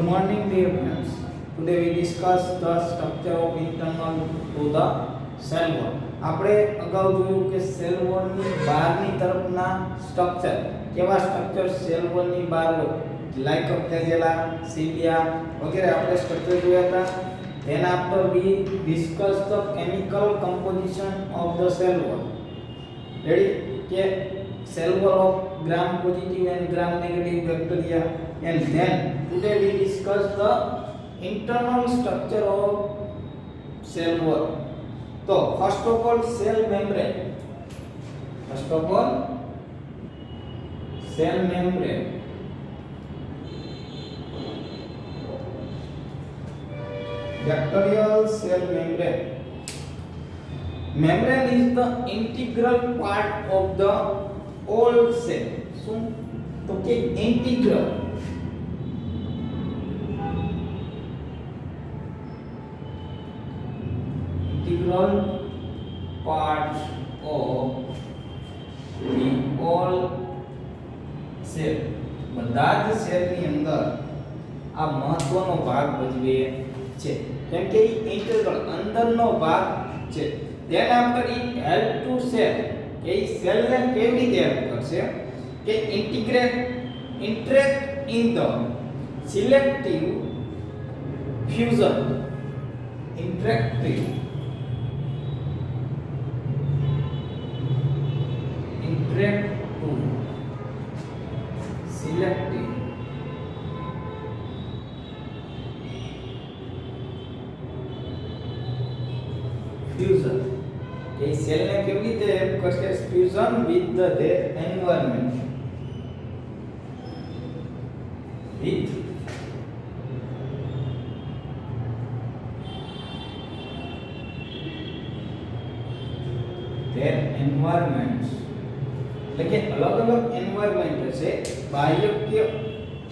morning, dear friends. Today we discuss the structure of internal to the cell wall. આપણે અગાઉ જોયું કે cell wall ની બહારની તરફના સ્ટ્રક્ચર કેવા સ્ટ્રક્ચર સેલ વોલ ની બહાર હોય, લાઇક ફ્લેજેલા, સિલિયા વગેરે આપણે સ્ટ્રક્ચર જોયા હતા. Then after we discuss the chemical composition of the cell wall. Ready? કે cell wall of gram positive and gram negative bacteria. And then today we discuss the internal structure of cell wall. So first of all, cell membrane. First of all, cell membrane. Bacterial cell membrane. Membrane is the integral part of the whole cell. So, integral. Integral part of the whole cell. બધા જ સેલની અંદર આ મહત્વનો ભાગ ભજવે છે, કેમ કે ઇન્ટિગ્રલ અંદરનો ભાગ છે. then after it help to cell કે સેલ ને કેવી રીતે હેલ્પ કરશે કે interact in the selective fusion. Interact to selective fusion. ये सेल ने केवी રીતે હેલ્પ કરશે fusion with the environment, with their environment. એટલે કે અલગ અલગ એન્વાયરમેન્ટ હશે, બાહ્ય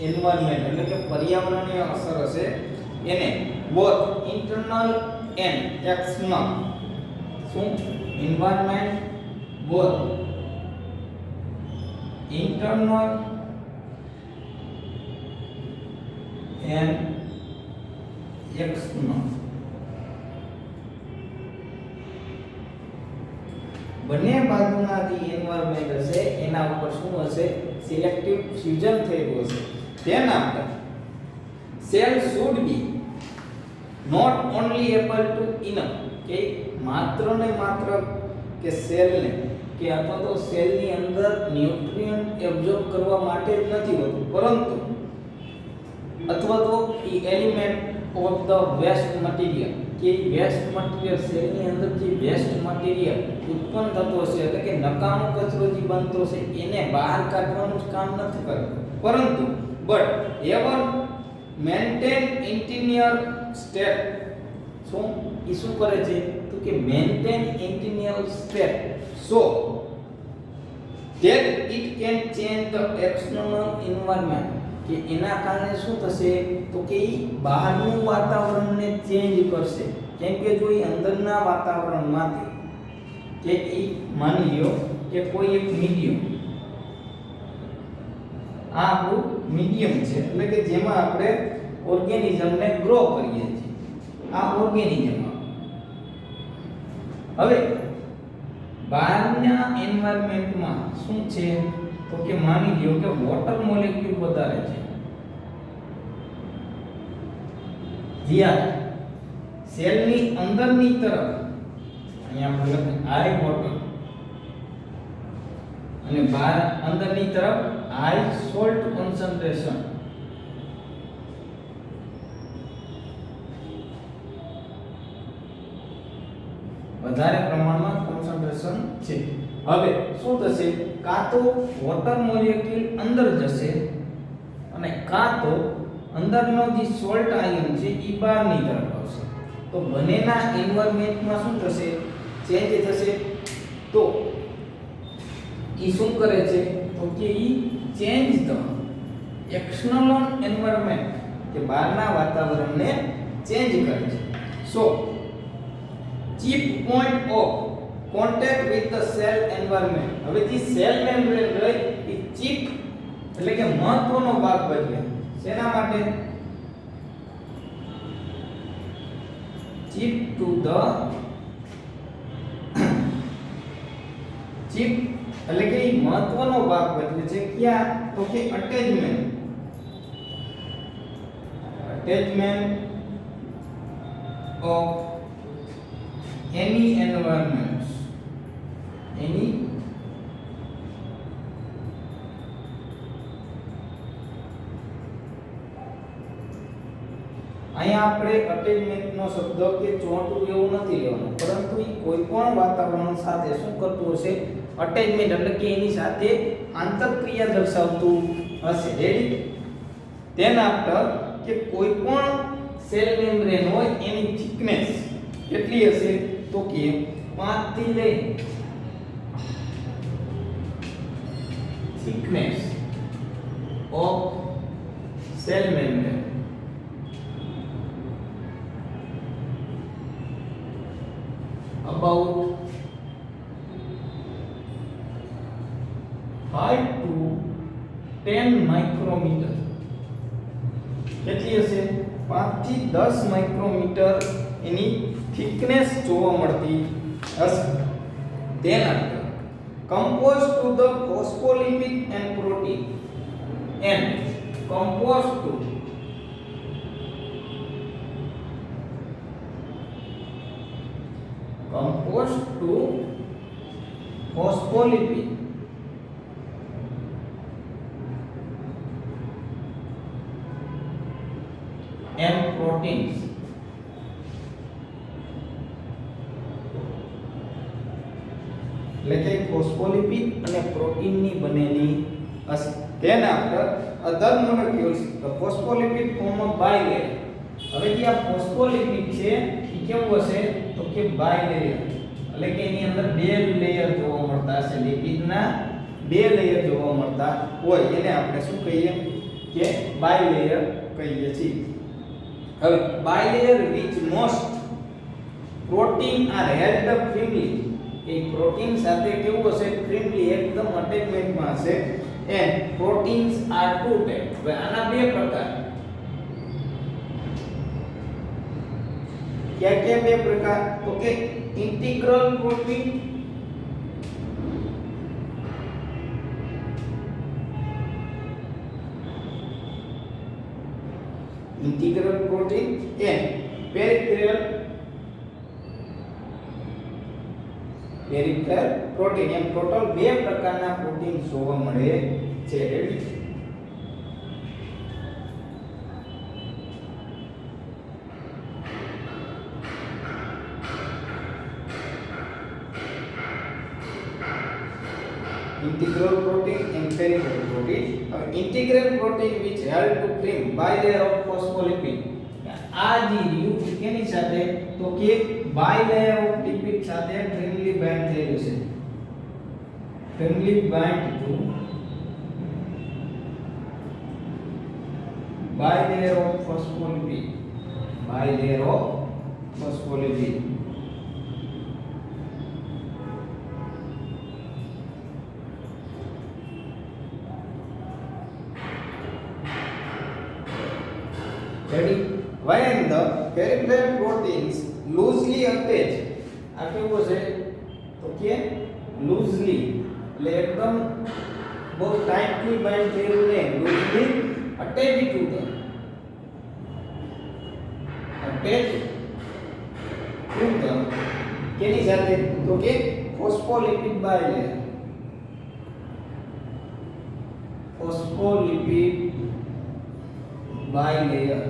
એન્વાયરમેન્ટ એટલે કે પર્યાવરણીય અસર હશે એને બોથ ઇન્ટરનલ એન્ડ એક્સટર્નલ. શું environment both internal and external. બંને બાજુના જે એન્વાયરમેન્ટ હશે એના ઉપર શું હશે, સિલેક્ટિવ ફ્યુઝન થયેલું હશે. તેના આપણે cell should be not only able to enough કે માત્ર ને માત્ર કે સેલ ને કે અથવા તો સેલ ની અંદર ન્યુટ્રિયન્ટ એબ્સોર્બ કરવા માટે જ નથી હોતું, પરંતુ અથવા તો ઈ element of the waste material કે વેસ્ટ મટીરીયલ સેલ ની અંદર જે વેસ્ટ મટીરીયલ ઉત્પન્ન થતો હશે એટલે કે નકામો કચરો જે બનતો છે એને બહાર કાઢવાનું જ કામ નથી કરતું, પરંતુ but ever maintain interior state. શું ઈ શું કરે છે તો કે maintain interior state so that it can change the external environment. કે એના કારણે શું થશે તો કે ઈ બહારનું વાતાવરણને ચેન્જ કરશે, કેમ કે જો ઈ અંદરના વાતાવરણમાંથી કે ઈ માની લ્યો કે કોઈ એક મીડિયમ, આ આપણું મીડિયમ છે એટલે કે જેમાં આપણે ઓર્ગેનિઝમને ગ્રો કરીએ છીએ, આ ઓર્ગેનિઝમ. હવે બહારના એન્વાયરમેન્ટમાં શું છે તો કે માની લ્યો કે વોટર મોલેક્યુલ વધારે છે, જ્યારે સેલની અંદરની તરફ અહીંયા આપણે લખીએ આઈ વોટર અને બહાર અંદરની તરફ આઈ સોલ્ટ કોન્સન્ટ્રેશન. વધારે પ્રમાણમાં કોન્સન્ટ્રેશન છે. હવે શું થશે, કાં તો વોટર મોલેક્યુલ અંદર જશે અને કાં તો અંદરનો જે સોલ્ટ આયન છે એ બહારની તરફ આવશે. તો બંનેના એન્વાયરમેન્ટમાં શું થશે, ચેન્જ થશે. તો એ શું કરે છે તો કે એ ચેન્જ ધ એક્સટર્નલ એન્વાયરમેન્ટ કે બહારના વાતાવરણને ચેન્જ કરે છે. સો chief point of contact with the cell environment. હવે જે સેલ મેમ્બ્રેન રહી એ ચીફ એટલે કે મહત્વનો ભાગ ભજવે શેના માટે chip to the chip એટલે કે મહત્વનો ભાગ ભજવે છે ક્યાં તો કે attachment of any environments any અહીંયા આપણે અટેચમેન્ટ નો શબ્દ કે ચોંટવું એવું નથી લેવાનું પરંતુ એ કોઈ પણ વાતાવરણ સાથે શું કરતું હશે અટેચમેન્ટ એટલે કે એની સાથે આંતરક્રિયા દર્શાવતું હશે રેડી તેન આફ્ટર કે કોઈ પણ સેલ મેમ્બ્રેન હોય એની થિકનેસ કેટલી હશે તો કે 5 થી લઈ thickness of cell membrane about 5 to 10 micrometer કેટલી હશે 5 થી 10 માઇક્રોમીટર એની થિકનેસ જોવા મળતી હશે તેના composed to the phospholipid and protein and composed to phospholipid and proteins એટલે કે ફોસ્ફોલિપિડ અને પ્રોટીન ની બનેલી હશે તેના after other molecules the phospholipid form a bylayer હવે જે આ ફોસ્ફોલિપિડ છે એ કેવું હશે તો કે બાયલેયર એટલે કે એની અંદર બે લેયર જોવા મળતા હશે લિપિડના બે લેયર જોવા મળતા હોય એને આપણે શું કહીએ કે બાયલેયર કહીએ છીએ હવે bilayer which most protein are held up firmly એ પ્રોટીન સાથે કેવું હશે ફ્રેન્ડલી એકદમ અટેચમેન્ટમાં હશે and proteins are two type હવે આના બે પ્રકાર क्या બે પ્રકાર તો કે integral protein and peripheral protein એમ ટોટલ બે પ્રકારના પ્રોટીન જોવા મળે છે ready integral protein and peripheral protein integral protein which held to film by layer of phospholipid આ જે રહ્યું કેની સાથે તો કે બાય લેયર ઓફ લિપિડ સાથે ફ્રેન્ડલી બાઇન્ડ થયેલું છે friendly bind to bilayer of phospholipid ready when the peripheral proteins loosely attached આ કેવું છે તો કે loosely એટલે એકદમ બહુ ટાઇટલી બાઇન્ડ થયેલું ને loosely attached to the કેની સાથે તો કે ફોસ્ફોલિપિડ બાયલેયર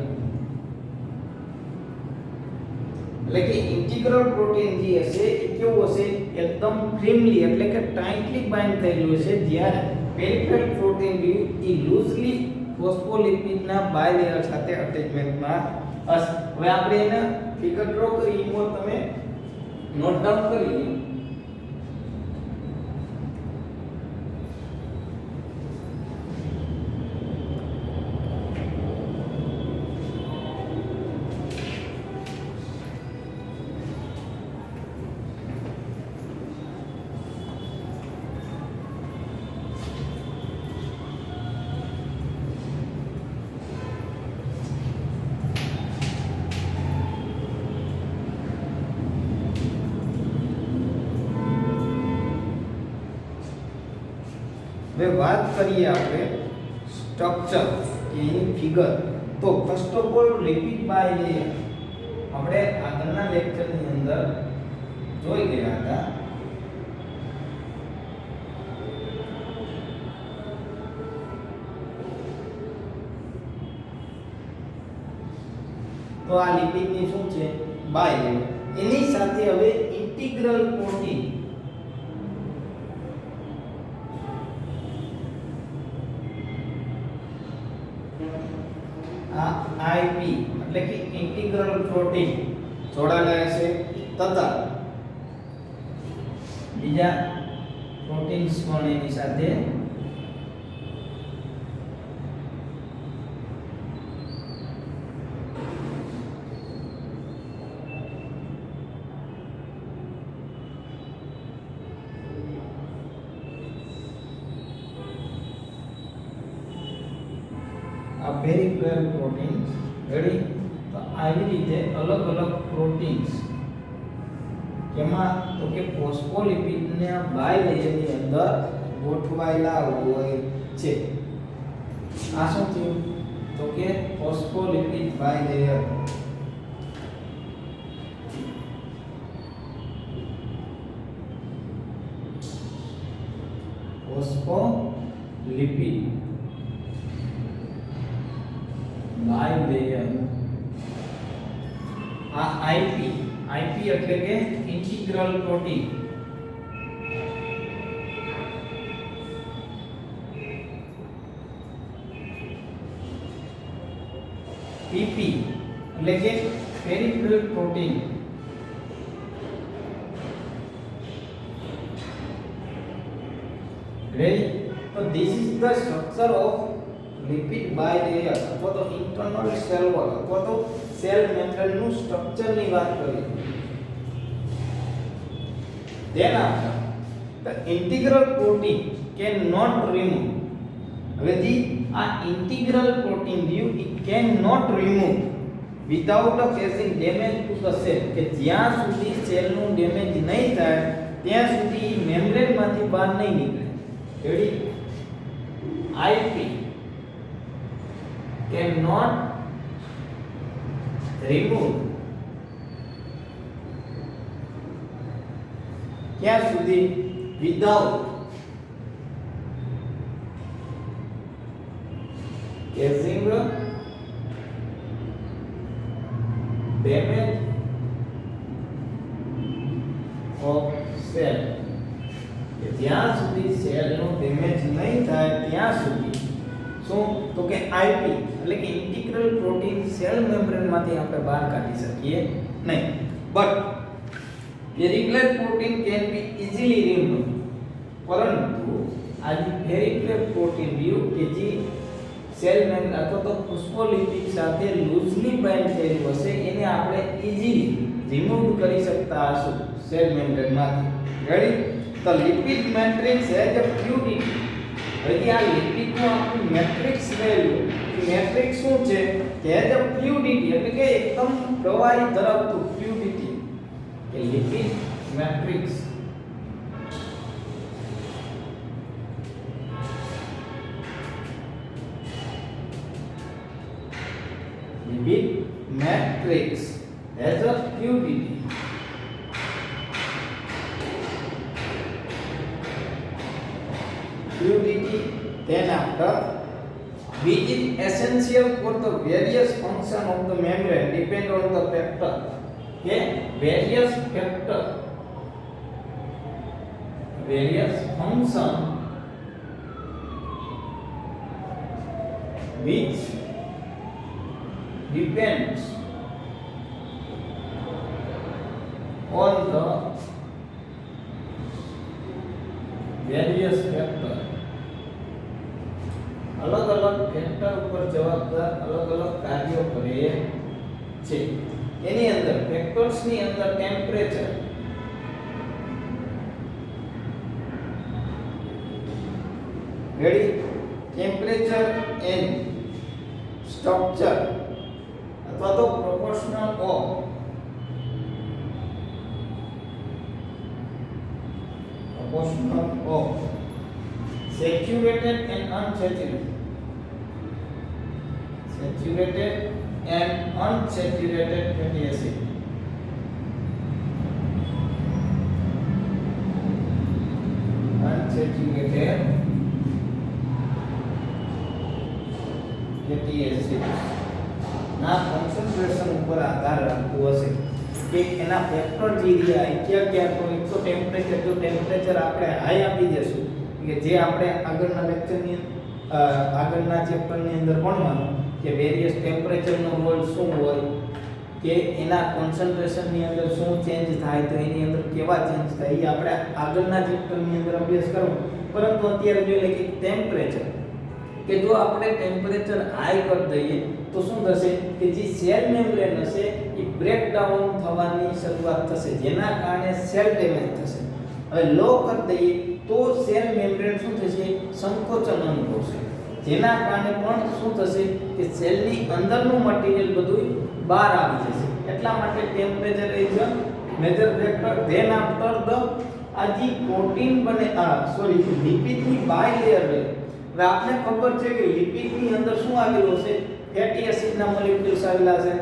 એટલે કે ઇન્ટિગ્રલ પ્રોટીન જે હશે એ કેવું હશે એકદમ ફ્રેમલી એટલે કે ટાઇટલી બાઇન્ડ થયેલું હશે જ્યારે પેરિફેરલ પ્રોટીન એ લૂઝલી ફોસ્ફોલિપિડના બાયલેયર સાથે અટેચમેન્ટમાં હશે હવે આપણે એને ફિગર ડ્રો કરી એમાં તમે નોટ ડાઉન કરી લો હવે વાત કરીએ આપણે સ્ટ્રક્ચર કે એની ફિગર. તો first of all repeat bilayer આપણે આગળના લેક્ચરની અંદર જોઈ ગયા હતા. તો આ લિપિડની શું છે? By layer. એની સાથે હવે ઇન્ટિગ્રલ પ્રોટીન આઈપી એટલે કે ઇન્ટિગ્રલ પ્રોટીન જોડાયેલા છે તથા બીજા પ્રોટીન્સ પણ એની સાથે very well proteins ready. તો આવી રીતે અલગ અલગ પ્રોટીન્સ કેમાં તો કે ફોસ્ફોલિપિડને બાય લેયરની અંદર ગોઠવાયેલા હોય છે. આ શું થયું? તો કે phospholipid bilayer. Phospholipid bilayer. આ આઈપી એટલે કે ઇન્ટિગ્રલ પ્રોટીન. પીપી એટલે કે peripheral protein. ready. So this is the structure of lipid bilayer અથવા તો ઇન્ટરનલ સેલ વોલ અથવા તો સેલ મેમ્બ્રેન નું સ્ટ્રક્ચર ની વાત કરીએ. then after the integral protein cannot remove. હવે જી આ integral protein it cannot remove without causing damage to the cell. કે જ્યાં સુધી સેલ નું ડેમેજ નહીં થાય ત્યાં સુધી મેમ્બ્રેન માંથી બહાર નહીં નીકળે. રેડી. IP cannot remove क्या સુધી without causing damage of cell. જ્યાં સુધી સેલ નો ડેમેજ નહીં થાય ત્યાં સુધી શું તો કે આઈપી એટલે કે ઇન્ટિગ્રલ પ્રોટીન સેલ મેમ્બ્રેન માંથી આપણે બહાર કાઢી શકીએ નહીં. But peripheral protein can be easily remove. પરંતુ આ જે પેરિફેરલ પ્રોટીન કે જે સેલ મેમ્બ્રેન અથવા તો ફોસ્ફોલિપિડ સાથે લૂઝલી બાઇન્ડ થયેલું હશે એને આપણે ઇઝીલી રિમૂવ કરી શકતા હશું સેલ મેમ્બ્રેન માંથી. રેડી. તો લિપિડ મેટ્રિક્સ હેઝ અ ફ્લુઇડિટી. હવે આ લિપિડ નું આપણું મેટ્રિક્સ વેલ્યુ મેટ્રિક્સ શું છે? હેઝ અ ફ્લુઇડિટી એટલે કે એકદમ પ્રવાહી ધરાવતું ફ્લુઇડિટી. કે lipid matrix lipid matrix has a fluidity. Fluidity then after which is essential for the various function of the membrane depend on the factor. Okay, various function which depends on the various factor. अलग अलग factor ઉપર જવાબદાર અલગ અલગ કાર્યો કરે છે. એની અંદર ફેક્ટર્સ ની અંદર temperature, ready, temperature and structure અથવા તો proportional of Saturated and unsaturated. Saturated and unsaturated fatty acid. Unsaturated fatty acid ના કોન્સન્ટ્રેશન ઉપર આધાર રાખતું હશે કે એના ફેક્ટર જે રહ્યા ક્યાં તો એક તો ટેમ્પરેચર, જો ટેમ્પરેચર આપણે હાઈ આપી દેશું કે જે આપણે આગળના લેક્ચરની આગળના ચેપ્ટરની અંદર ભણવાનું કે વેરિયસ ટેમ્પરેચરનો રોલ શું હોય, કે એના કોન્સન્ટ્રેશનની અંદર શું ચેન્જ થાય, તો એની અંદર કેવા ચેન્જ થાય એ આપણે આગળના ચેપ્ટરની અંદર અભ્યાસ કરવો. પરંતુ અત્યારે જોઈ લઈએ કે ટેમ્પરેચર, કે જો આપણે ટેમ્પરેચર હાઈ કરી દઈએ તો શું થશે કે જે સેલ મેમ્બ્રેન હશે એ બ્રેકડાઉન થવાની શરૂઆત થશે, જેના કારણે સેલ ડેમેજ થશે. હવે લો કરી દઈએ તો સેલ મેમ્બ્રેન શું થશે, સંકોચન અનુભવશે, જેના કારણે પણ શું થશે કે સેલની અંદરનું મટીરીયલ બધું બહાર આવી જશે. એટલા માટે temperature is a major factor. Than after the આ જે પ્રોટીન બને લિપિડની બાયલેયર રહે. હવે આપને ખબર છે કે લિપિડની અંદર શું આવેલું છે, ફેટી એસિડના મોલેક્યુલ્સ આવેલા છે.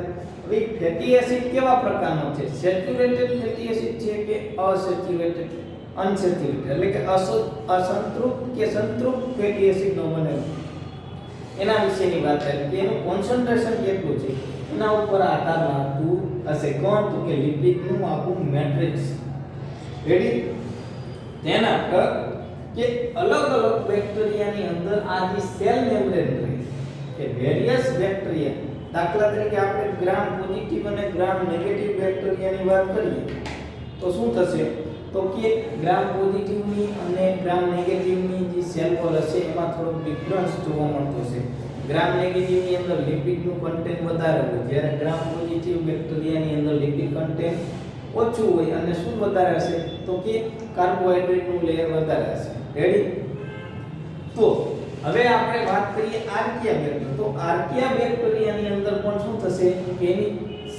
હવે ફેટી એસિડ કેવા પ્રકારનો છે, સેચ્યુરેટેડ ફેટી એસિડ છે કે અસેચ્યુરેટેડ, અનસેચ્યુરેટેડ, એટલે કે અસંતૃપ્ત કે સંતૃપ્ત ફેટી એસિડનો બનેલો, એના વિશેની વાત થાય કે એનું કોન્સન્ટ્રેશન કેટલું છે એના ઉપર આધાર રાખતું હશે. કોણ, તો કે લિપિડનું આખું મેટ્રિક્સ. રેડી? તેના પર કે અલગ અલગ બેક્ટેરિયાની અંદર આ જે સેલ મેમ્બ્રેન રહે કે વેરિયસ બેક્ટેરિયા, દાખલા તરીકે આપણે ગ્રામ પોઝિટિવ અને ગ્રામ નેગેટિવ બેક્ટેરિયાની વાત કરીએ તો શું થશે, તો કે ગ્રામ પોઝિટિવની અને ગ્રામ નેગેટિવની જે સેલ વોલ હશે એમાં થોડોક ડિફરન્સ જોવા મળતો છે. ગ્રામ નેગેટિવની અંદર લિપિડનું કન્ટેન્ટ વધારે હોય, જ્યારે ગ્રામ પોઝિટિવ બેક્ટેરિયાની અંદર લિપિડ કન્ટેન્ટ ઓછું હોય. અને શું વધારે હશે, તો કે કાર્બોહાઈડ્રેટનું લેયર વધારે હશે. રેડી? તો હવે આપણે વાત કરીએ આર્કિયા બેક્ટેરિયા. તો આર્કિયા બેક્ટેરિયાની અંદર પણ શું થશે કે એની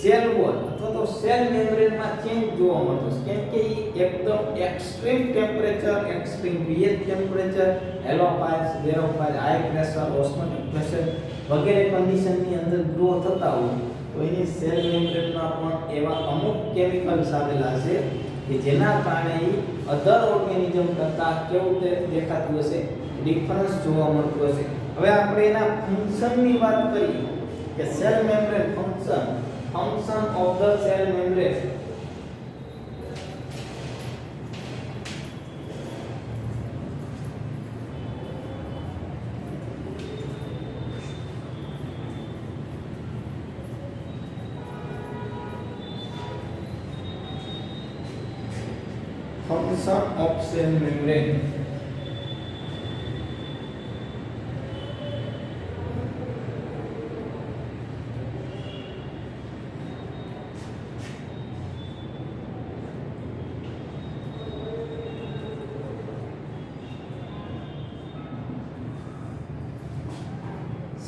સેલ વોલ અથવા તો સેલ મેમ્બ્રેનમાં ચેન્જ જોવા મળતો છે, કેમ કે એ એકદમ extreme temperature, extreme pH temperature, halophiles, barophile, high pressure, osmotic pressure વગેરે કન્ડિશનની અંદર ગ્રો થતા હોય તો એની સેલ મેમ્બ્રેનમાં પણ એવા અમુક કેમિકલ્સ આવેલા છે કે જેના કારણે એ અધર ઓર્ગેનિઝમ કરતાં કેવું દેખાતું હશે, ડિફરન્સ જોવા મળતું હશે. હવે આપણે એના ફંક્શનની વાત કરીએ કે cell membrane function of the cell membrane. Function of cell membrane.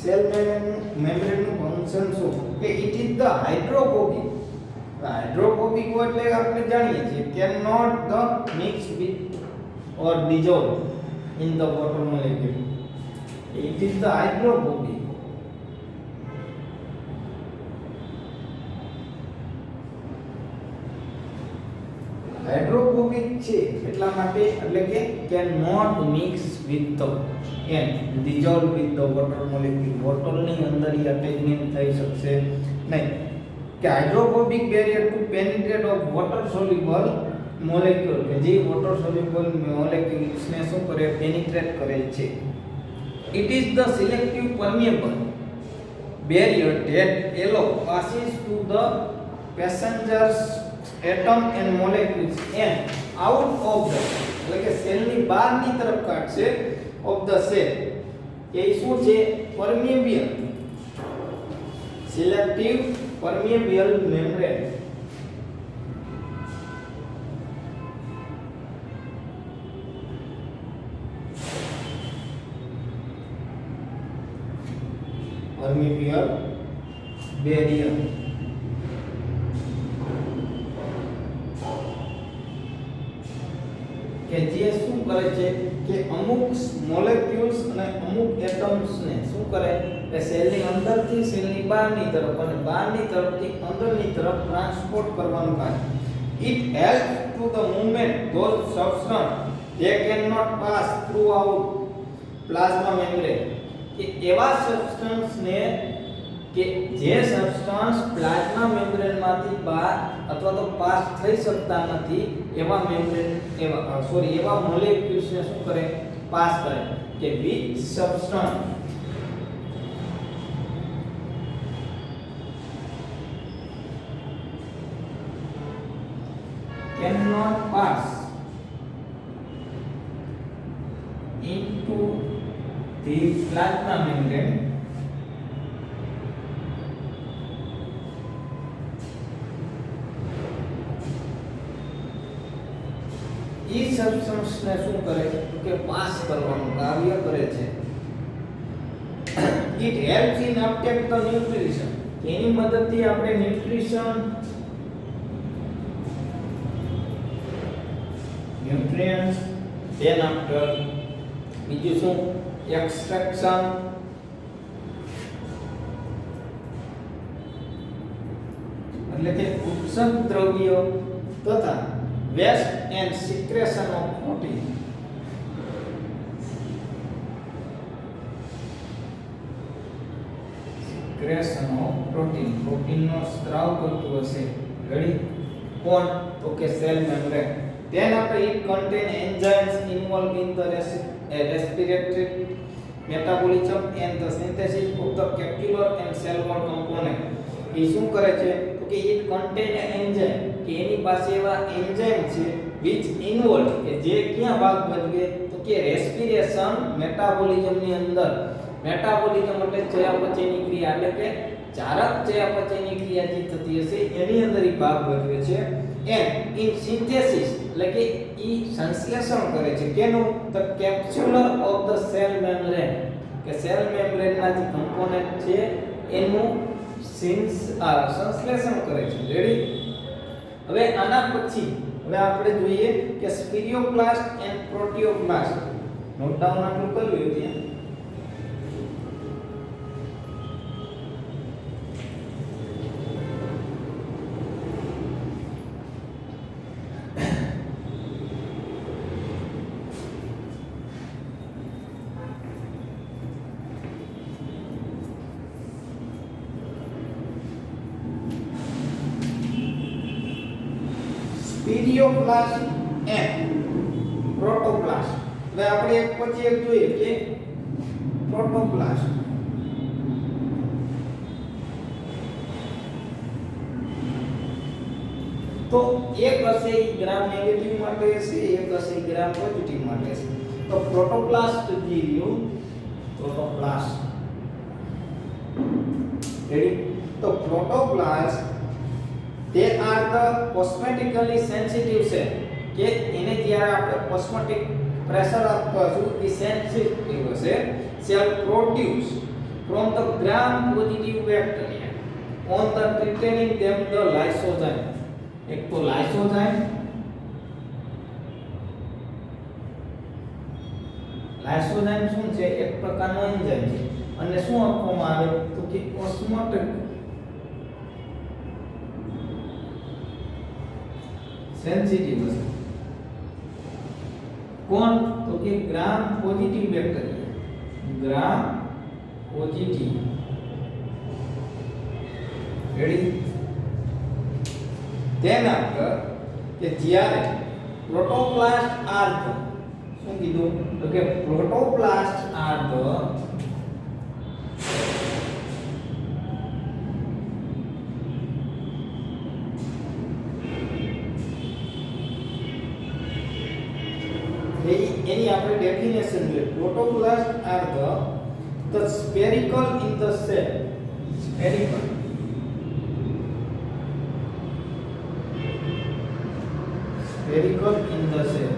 Cell membrane નું ફંક્શન શું કે it is the hydrophobic. Hydrophobic એટલે આપણે જાણીએ છીએ can not the mix with or dissolve in the water molecule. It is the hydrophobic. Hydrophobic છે એટલા માટે, એટલે કે can not mix with the and dissolve with the water molecule. વોટરની અંદર એ અટેચમેન્ટ થઈ શકશે નહીં. કે hydrophobic barrier to penetrate of water soluble molecule, કે જે વોટર સોલ્યુબલ મોલેક્યુલ્સને શું કરે, પેનિટ્રેટ કરે છે. It is the selective permeable barrier that allow passes to the passengers atom and molecules and out of the, એટલે કે સેલની બહારની તરફ કાઢશે of the cell. એ શું છે, permeable, selective permeable membrane. Permeable barrier. કે જે શું કરે છે કે અમુક મોલેક્યુલ્સ અને અમુક એટમ્સ ને શું કરે કે સેલની અંદરથી સેલની બહારની તરફ અને બહારની તરફથી અંદરની તરફ ટ્રાન્સપોર્ટ કરવાનું કામ. It helps to the movement those substance they cannot pass throughout plasma membrane. કે એવા સબસ્ટન્સ ને કે જે સબસ્ટન્સ પ્લાઝ્મા મેમ્બ્રેન માંથી બહાર અથવા તો પાસ થઈ શકતા નથી એવા મેમ્બ્રેન એવા મોલેક્યુલ્સ ને શું કરે પાસ કરે કે which substance cannot pass into the plasma membrane A substance ને શું કરે કે પાસ કરવાનું કાર્ય કરે છે. It helps in uptake the nutrition. એની મદદથી આપણે ન્યુટ્રિશન nutrients then after બીજું શું extraction એટલે કે ઉત્સર્ગ દ્રવ્યો તથા waste and secretion of protein. Secretion of protein. Protein નો સ્ત્રાવ કરતું હશે. રેડી? કોણ? તો કે cell membrane. Then after it contain enzymes involved in the respiratory metabolism and the synthesis of the capillary and cell wall component. એ શું કરે છે તો કે it contain enzyme કે એની પાસે એવા એન્ઝાઇમ છે which involved કે જે ક્યાં ભાગ ભજવે તો કે રેસ્પિરેશન મેટાબોલિઝમ ની અંદર. મેટાબોલિઝમ એટલે ચયાપચયની ક્રિયા એટલે કે ચારક ચયાપચયની ક્રિયા જે થતી હશે એની અંદર એ ભાગ ભજવે છે. and in synthesis એટલે કે ઈ સંશ્લેષણ કરે છે કેનું the capsular of the cell membrane કે સેલ મેમ્બ્રેન ના જે કમ્પોનન્ટ છે એનું સંશ્લેષણ કરે છે. રેડી? હવે આના પછી હવે આપણે જોઈએ કે સ્પિરિયોપ્લાસ્ટ એન્ડ પ્રોટિયોપ્લાસ્ટ. નોટ ડાઉન આટલું કર્યું ત્યાં. સ્પિરિયોપ્લાસ્ટ એન્ડ પ્રોટોપ્લાસ્ટ. હવે આપણે એક પછી એક જોઈએ કે પ્રોટોપ્લાસ્ટ. તો એક હશે ગ્રામ નેગેટિવ માટે છે, એક હશે ગ્રામ પોઝિટિવ માટે છે. તો પ્રોટોપ્લાસ્ટ જે રહ્યું પ્રોટોપ્લાસ્ટ. રેડી? તો પ્રોટોપ્લાસ્ટ they are the osmotically sensitive cell કે એને જ્યારે આપણે ઓસ્મોટિક પ્રેશર આપવા છું એ સેન્સિટિવ હશે. cell produce from the gram positive bacteria on the retaining them the lysozyme. એક તો lysozyme શું છે એક પ્રકારનો એન્ઝાઇમ છે અને શું આપવામાં આવે તો કે ઓસ્મોટિક सेंसिटिव है. कौन तो कि gram positive bacteria. Gram positive. Ready? Then after કે જ્યારે પ્રોટોપ્લાસ્ટ આર શું કીધું તો કે પ્રોટોપ્લાસ્ટ આર એની આપણે ડેફિનેશન જોઈએ. પ્રોટોપ્લાસ્ટ R the spherical in the cell. Spherical. Spherical in the cell.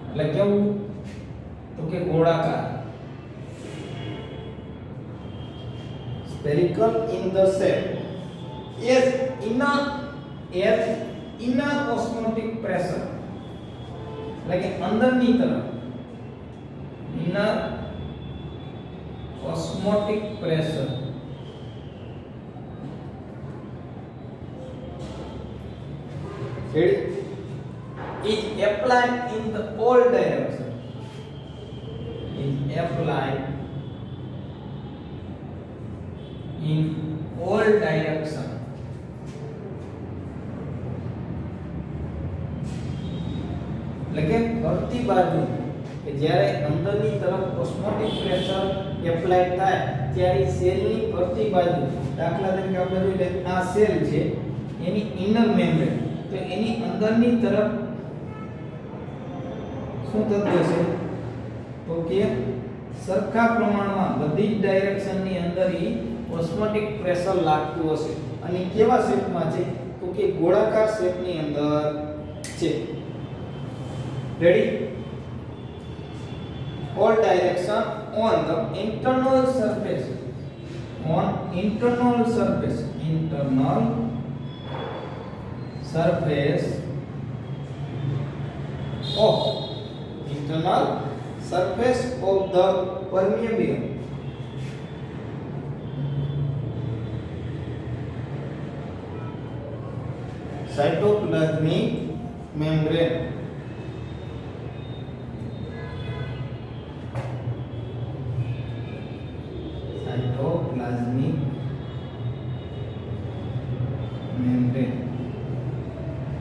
એટલે કેવું તો કે ગોળાકાર. Spherical in the cell. As inner osmotic pressure એટલે કે અંદરની તરફ inner osmotic pressure is applied in the all direction is applied in all direction એટલે કે ફરતી બાજુ કે જ્યારે અંદરની તરફ ઓસ્મોટિક પ્રેશર એપ્લાય થાય ત્યારે સેલની ફરતી બાજુ દાખલા તરીકે આપણે જોઈ લે આ સેલ છે એની ઇનર મેમ્બ્રેન તો એની અંદરની તરફ શું થતું હશે તો કે સરખા પ્રમાણમાં બધી જ ડાયરેક્શનની અંદર ઓસ્મોટિક પ્રેશર લાગતું હશે અને કેવા શેપમાં છે તો કે ગોળાકાર શેપની અંદર છે ready all direction on the internal surface of the permeable cytoplasmic membrane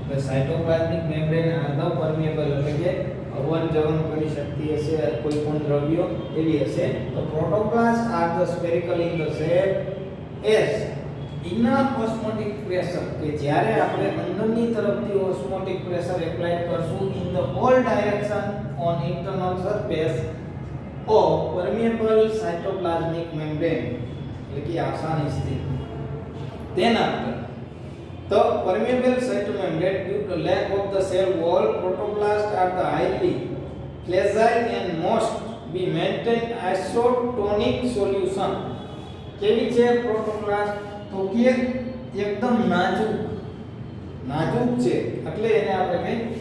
the cytoplasmic membrane are the permeable એટલે કે અવન જવન કરી શકતી હશે કોઈ પણ દ્રવ્યો એવી હશે તો પ્રોટોપ્લાસ્ટ are the spherical in the shape as inner osmotic pressure કે જ્યારે આપણે અંદરની તરફથી osmotic pressure એપ્લાય કરશું in the all direction on internal surface of permeable cytoplasmic membrane એટલે કે આસાની સ્થિતિ તેના the permeable cytomembrane due to lack of the cell wall protoplasts are the highly fragile and must be maintained isotonic solution કેવી છે પ્રોટોપ્લાસ્ટ તો કે એકદમ નાજુક છે એટલે એને આપણે કઈ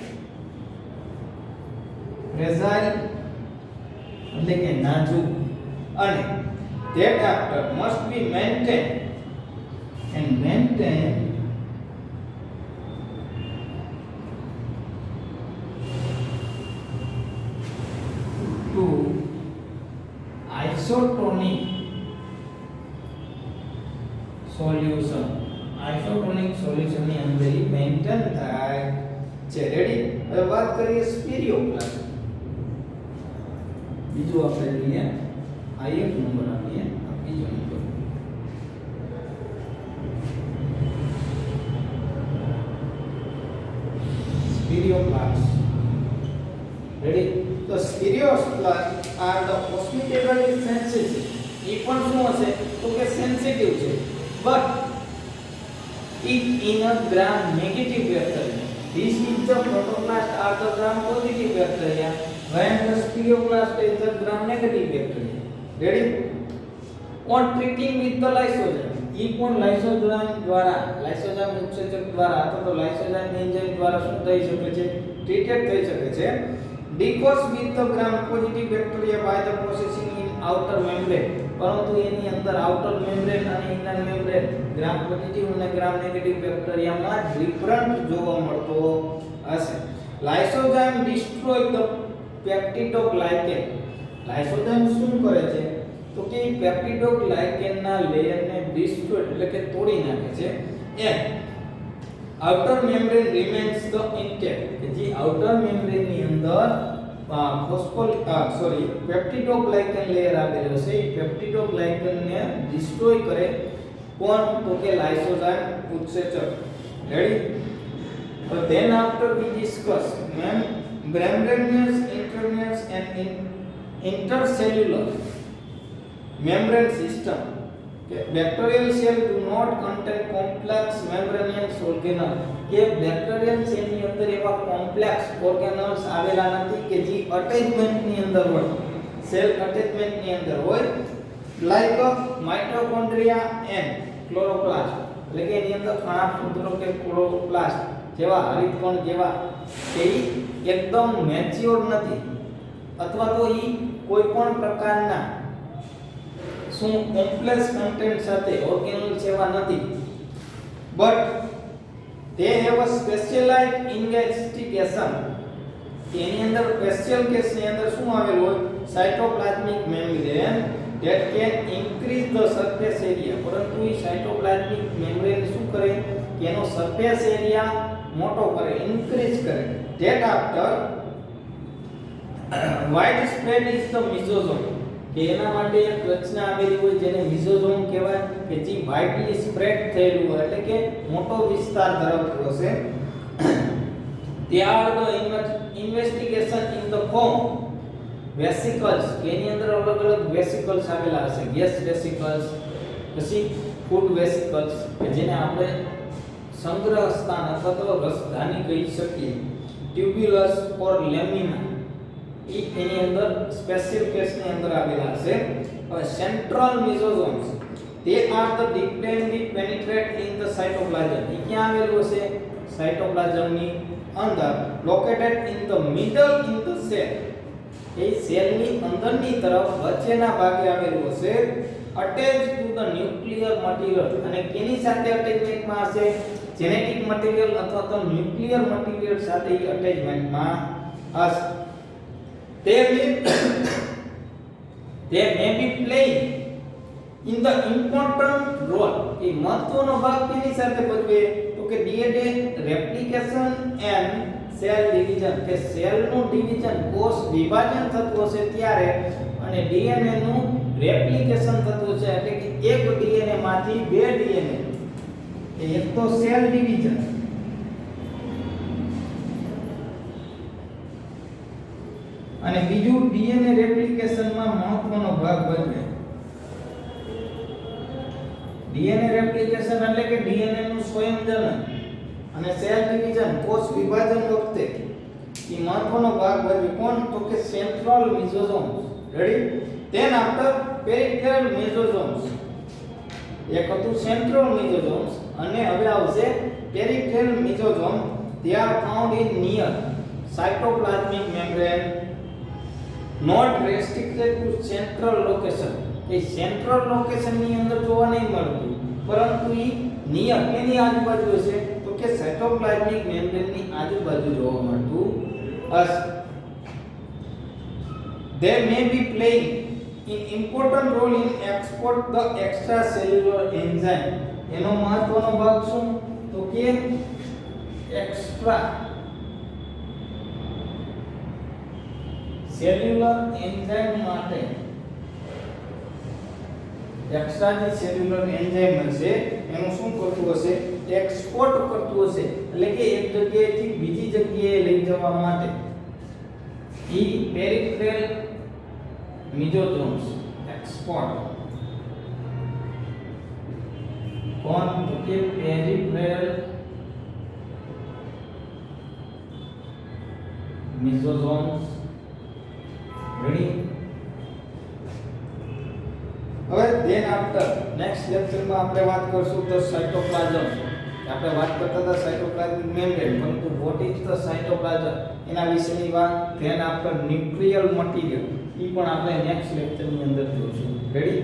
fragile એટલે કે નાજુક અને that after must be maintained to isotonic solution ની અંદર મેન્ટેન થાય છે રેડી હવે વાત કરીએ સ્પિરિયોપ્લાસ્ટ બીજું આપણે જોઈએ આ એક નંબર આપીએ બીજો નંબર સ્પિરિયોપ્લાસ્ટ રેડી તો સ્પિરિયોપ્લાસ્ટ are the osmotically sensitive એ પણ શું હશે તો કે સેન્સિટિવ છે but it in a gram negative bacteria this is the protoplast are the gram positive bacteria when the spirioplast is the gram negative bacteria ready on treating with the lysozyme એ પણ lysozyme ઉત્સેચક દ્વારા અથવા તો lysozyme enzyme દ્વારા શું થઈ શકે છે treated થઈ શકે છે because with the gram positive bacteria by the processing in outer membrane પરંતુ એની અંદર આઉટર મેમ્બ્રેન અને ઇનર મેમ્બ્રેન ગ્રામ પોઝિટિવ અને ગ્રામ નેગેટિવ બેક્ટેરિયામાં ડિફરન્ટ જોવા મળતો હશે લાઇસોઝાઇમ ડિસ્ટ્રોય ધ પેપ્ટિડોગ્લાયકેન લાઇસોઝાઇમ શું કરે છે તો કે પેપ્ટિડોગ્લાયકેન ના લેયરને ડિસ્ટ્રોય એટલે કે તોડી નાખે છે and outer membrane remains the intact કે જે outer membrane ની અંદર પેપ્ટિડોગ્લાયકેન લેયર આવેલો છે એ પેપ્ટિડોગ્લાયકેન ને ડિસ્ટ્રોય કરે કોણ તો કે લાઇસોઝાઇમ ઉત્સેચક રેડી તો then after we discuss membranous internus and intercellular membrane system કે bacterial cell do not contain complex membranous organelles કે બેક્ટેરિયલ સેલ ની અંદર એવા કોમ્પ્લેક્સ ઓર્ગેનલ્સ આવેલા નથી કે જે અટેચમેન્ટ ની અંદર હોય સેલ અટેચમેન્ટ ની અંદર હોય લાઈક માઇટોકોન્ડ્રિયા એન્ડ ક્લોરોપ્લાસ્ટ એટલે કે એની અંદર કણાભ સૂત્રો કે ક્લોરોપ્લાસ્ટ જેવા હરિતકણ જેવા કે ઈ એકદમ મેચ્યોર નથી અથવા તો ઈ કોઈ પણ પ્રકારના શું કોમ્પ્લેક્સ કન્ટેન્ટ સાથે ઓર્ગેનલ જેવા નથી, but they have a specialized investigation. એની અંદર સ્પેશિયલ કેસ ની અંદર શું આવેલું હોય, cytoplasmic membrane that can increase the surface area. પરંતુ એ સાયટોપ્લાઝમિક મેમ્બ્રેન શું કરે કે એનો સરફેસ એરિયા મોટો કરે, ઇન્ક્રીઝ કરે. that after widespread is the mesosome. કે એના માટે એક રચના આવેલી હોય જેને મિઝોઝોમ કહેવાય કે જે વાઇડલી સ્પ્રેડ થયેલું હોય એટલે કે મોટો વિસ્તાર ધરાવતું હશે. ત્યાં investigation in the form vesicles કે એની અંદર અલગ અલગ વેસિકલ્સ આવેલા હશે, ગેસ વેસિકલ્સ, પછી ફૂડ વેસિકલ્સ કે જેને આપણે સંગ્રહ સ્થાન અથવા તો રસધાની કહી શકીએ, ટ્યુબ્યુલસ ઓર લેમિના એની અંદર સ્પેશિયલ કેસની અંદર આવેલા હશે. હવે central mesosomes they are the deeply penetrate in the cytoplasm. એ ક્યાં આવેલું હશે? સાયટોપ્લાઝમની અંદર, located in the middle in the cell. એ સેલની અંદરની તરફ વચ્ચેના ભાગે આવેલું હશે. attached to the nuclear material. અને કેની સાથે અટેચમેન્ટમાં હશે? જેનેટિક મટીરીયલ અથવા તો ન્યુક્લિયર મટીરીયલ સાથે એ અટેચમેન્ટમાં હશે. They may be playing in the important role. એ મહત્વનો ભાગ કેની સાથે ભજવે તો કે DNA replication and cell division. કે સેલનું ડિવિઝન, કોષ વિભાજન થતું હશે ત્યારે અને DNA નું રેપ્લિકેશન થતું હશે એટલે કે એક DNA માંથી બે DNA. એક તો સેલ ડિવિઝન અને બીજું ડીએનએ રેપ્લિકેશનમાં મહત્વનો ભાગ ભજવે. ડીએનએ રેપ્લિકેશન એટલે કે ડીએનએ નું સ્વયંજનન અને સેલ ડિવિઝન, કોષ વિભાજન વખતે એ મહત્વનો ભાગ ભજવે. કોણ તો કે central mesosomes. Ready? Then after peripheral mesosomes. એક હતું સેન્ટ્રલ મિઝોઝોમ્સ અને હવે આવશે peripheral mesosome. they are found in near cytoplasmic membrane, not restricted to central location. A central location ની અંદર જોવા નહીં મળતું પરંતુ એ નિયર એની આજુબાજુ હશે તો કે સાયટોપ્લાઝમિક મેમ્બ્રેન ની આજુબાજુ જોવા મળતું હશે. they may be playing in important role in export the extracellular enzyme. એનો મહત્વનો ભાગ શું તો કે એક્સ્ટ્રા સેલ્યુલર એન્ઝાઇમ માટે એક્સ્ટ્રા જે સેલ્યુલર એન્ઝાઇમ હશે એનું શું કરતું હશે? એક્સપોર્ટ કરતું હશે એટલે કે એક જગ્યાએથી બીજી જગ્યાએ લઈ જવા માટે. ઈ પેરિફેરલ મિઝોઝોમ્સ એક્સપોર્ટ. કોણ તો કે પેરિફેરલ મિઝોઝોમ્સ. રેડી? હવે ધેન આફ્ટર નેક્સ્ટ લેક્ચરમાં આપણે વાત કરશું તો સાયટોપ્લાઝમ. આપણે વાત કરતા હતા સાયટોપ્લાઝમિક મેમ્બ્રેન, પરંતુ વોટ ઇઝ ધ સાયટોપ્લાઝમ એના વિશેની વાત. ધેન આફ્ટર ન્યુક્લિયર મટીરીયલ એ પણ આપણે નેક્સ્ટ લેક્ચરની અંદર જોઈશું. રેડી?